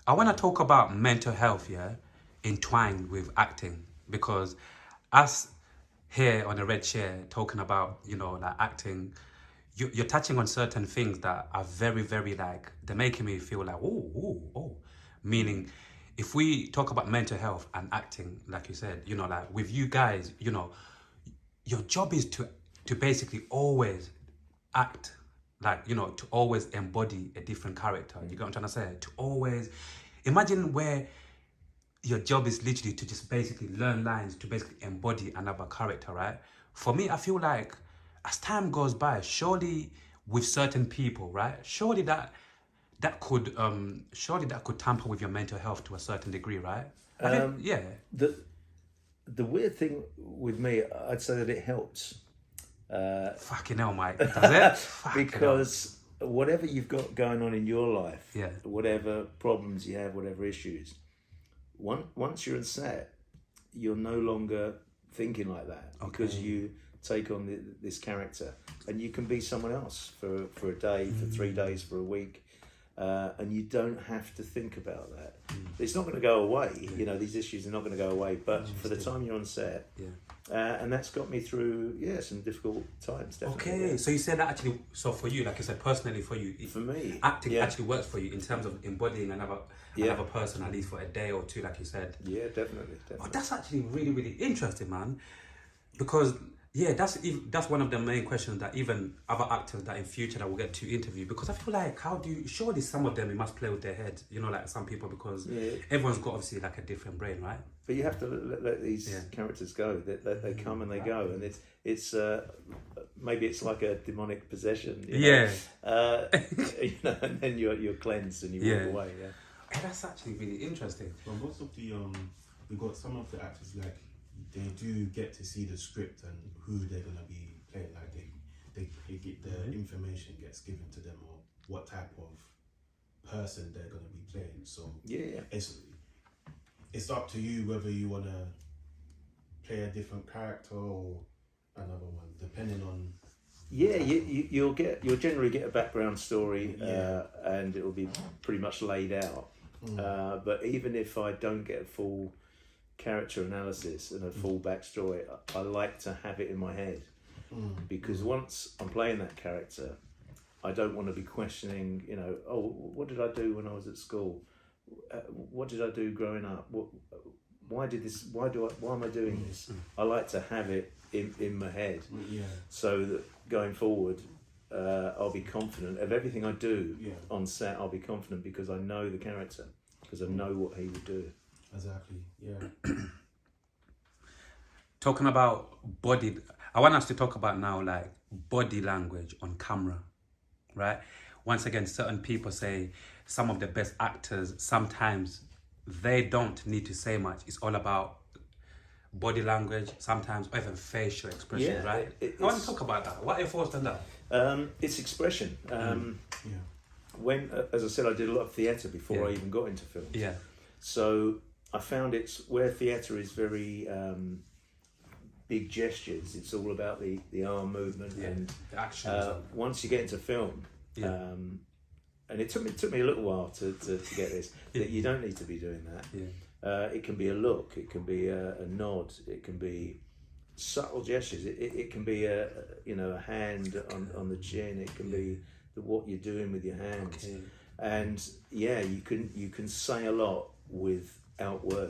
I want to talk about mental health, yeah, entwined with acting, because us here on the red chair talking about, like acting, you're touching on certain things that are very, very like, they're making me feel like, oh, oh, oh. Meaning, if we talk about mental health and acting, like you said, like with you guys, your job is to basically always act like, to always embody a different character. You get what I'm trying to say? To always imagine where your job is literally to just basically learn lines to basically embody another character, right? For me, I feel like as time goes by, surely with certain people, right? Surely that could tamper with your mental health to a certain degree, right? I think, yeah. The the weird thing with me, I'd say that it helps Fucking hell, Mike. Does it? Fucking hell. because whatever you've got going on in your life, Yeah. whatever problems you have, whatever issues, once you're on set, you're no longer thinking like that because you take on this character, and you can be someone else for a day, for 3 days, for a week. And you don't have to think about that. It's not going to go away. These issues are not going to go away. But for the time you're on set, and that's got me through, some difficult times. Definitely. Okay, so you said that actually. So for you, like I said, personally for you, For me, acting actually works for you in terms of embodying another person, at least for a day or two, like you said. Yeah, definitely. Oh, that's actually really, really interesting, man. Because that's one of the main questions that even other actors that in future that will get to interview, because I feel like surely some of them, you must play with their heads, like some people, because everyone's got obviously like a different brain, right? But you have to let these characters go. They come and they go, and it's maybe it's like a demonic possession. And then you're cleansed and you walk away. Yeah. Hey, that's actually really interesting. But most of the we've got some of the actors, like, they do get to see the script and who they're gonna be playing. Like they get the information gets given to them, or what type of person they're gonna be playing. So it's up to you whether you wanna play a different character or another one, depending on. Yeah, you'll generally get a background story, and it'll be pretty much laid out. But even if I don't get a full character analysis and a full backstory, I like to have it in my head, because once I'm playing that character, I don't want to be questioning, what did I do when I was at school? What did I do growing up? Why am I doing this? I like to have it in my head, so that going forward, I'll be confident of everything I do on set. I'll be confident because I know the character, because I know what he would do. Exactly, yeah. Talking about I want us to talk about now, like, body language on camera, right? Once again, certain people say some of the best actors, sometimes they don't need to say much. It's all about body language, sometimes, or even facial expression, right? I want to talk about that. What are your thoughts on that? It's expression. When, as I said, I did a lot of theatre before I even got into film. Yeah. So I found it's where theatre is very big gestures. It's all about the arm movement and the action. once you get into film, and it took me a little while to get this, that you don't need to be doing that. It can be a look, it can be a nod, it can be subtle gestures. It can be a hand on the chin. It can be what you're doing with your hands. And you can say a lot without words.